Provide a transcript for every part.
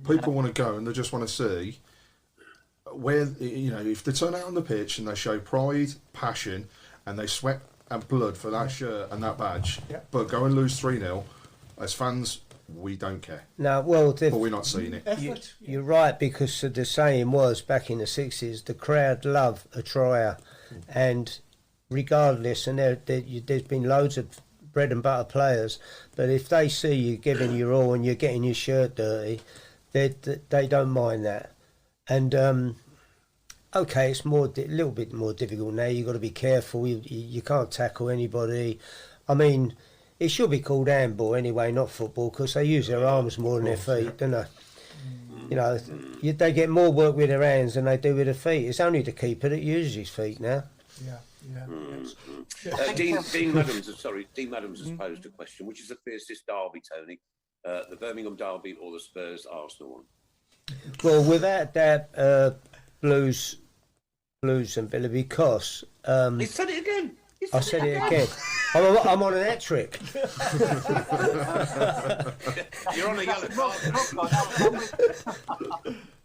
People want to go and they just want to see where, if they turn out on the pitch and they show pride, passion, and they sweat and blood for that shirt and that badge, but go and lose 3-0, as fans, we don't care. No, well, but we're not seeing it. You're right, because the saying was back in the 60s, the crowd love a trier, and regardless, and there's been loads of bread and butter players, but if they see you giving your all and you're getting your shirt dirty, they don't mind that. And okay, it's a little bit more difficult now. You've got to be careful. You can't tackle anybody. I mean, it should be called handball anyway, not football, because they use their arms more than their feet, don't they? You know, they get more work with their hands than they do with their feet. It's only the keeper that uses his feet now. Dean Madams has posed a question: which is the fiercest derby, Tony? The Birmingham derby or the Spurs Arsenal one? Well, without that, Blues and Villa, because He said it again. I said it again. I'm on an hat trick. You're on a yellow card.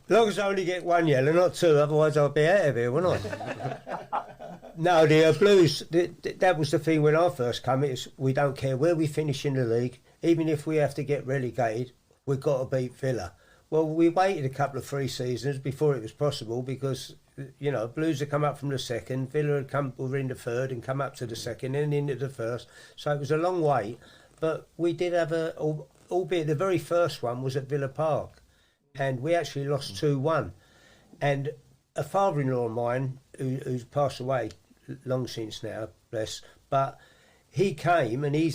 As long as I only get one yellow, not two, otherwise I'll be out of here, wouldn't I? No, the Blues, that was the thing when I first came. It's we don't care where we finish in the league, even if we have to get relegated, we've got to beat Villa. Well, we waited a couple of 3 seasons before it was possible because, Blues had come up from the second, Villa were in the third and come up to the second and into the first. So it was a long wait, but we did have albeit the very first one was at Villa Park, and we actually lost 2-1. And a father-in-law of mine, who's passed away long since now, bless, but he came and he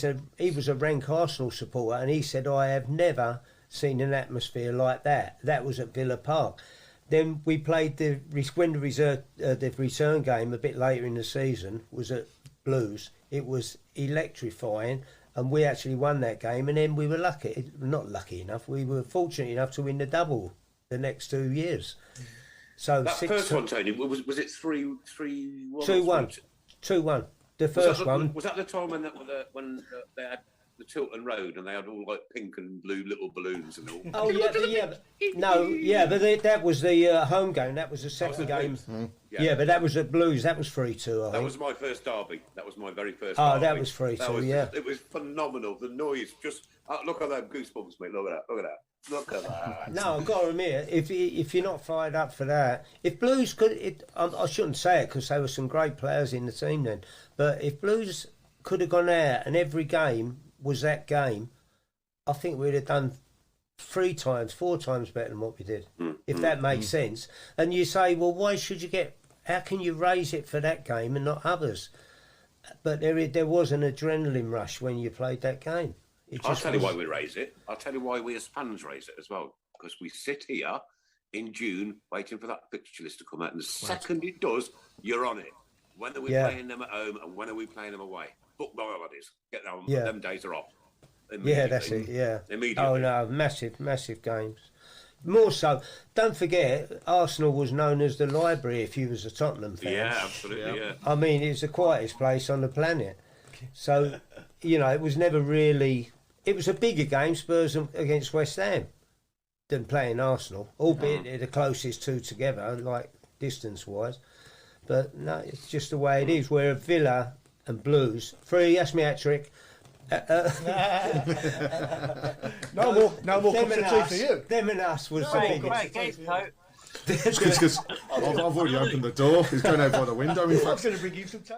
was a rank Arsenal supporter, and he said, I have never seen an atmosphere like that. That was at Villa Park. Then we played the return game a bit later in the season was at Blues. It was electrifying, and we actually won that game. And then we were not lucky enough. We were fortunate enough to win the double the next 2 years. So that first one, Tony, was it 3-1? 2-1. 2-1. The first one. Was that the time when they had the Tilton Road and they had all like pink and blue little balloons and all? Oh that was the home game. That was the second game. Yeah, but that was at Blues. That was 3-2. That was my first derby. That was my very first. derby. That was 3-2. Yeah, it was phenomenal. The noise, just look at that goosebumps, mate. Look at that. Look at that. No, I've got to admit, if you're not fired up for that, if Blues I shouldn't say it because there were some great players in the team then, but if Blues could have gone out and every game was that game, I think we'd have done 4 times better than what we did, if that makes sense. And you say, well, how can you raise it for that game and not others? But there was an adrenaline rush when you played that game. I'll tell you why we raise it. I'll tell you why we as fans raise it as well. Because we sit here in June waiting for that fixture list to come out, and the second it does, you're on it. When are we playing them at home and when are we playing them away? Book my holidays. Get them. Them days are off. Yeah, that's it. Yeah. Immediately. Oh no, massive games. More so, don't forget, Arsenal was known as the library if you was a Tottenham fan. Yeah, absolutely. Yeah. I mean, it's the quietest place on the planet. So, it was never really. It was a bigger game, Spurs against West Ham, than playing Arsenal, albeit they're the closest two together, like distance-wise. But no, it's just the way it is. Where Villa and Blues, that's me hat trick. No more cups of tea for you. Them and us was the biggest. Because I've already opened the door. He's going out by the window. In I was fact. going to bring you some tea.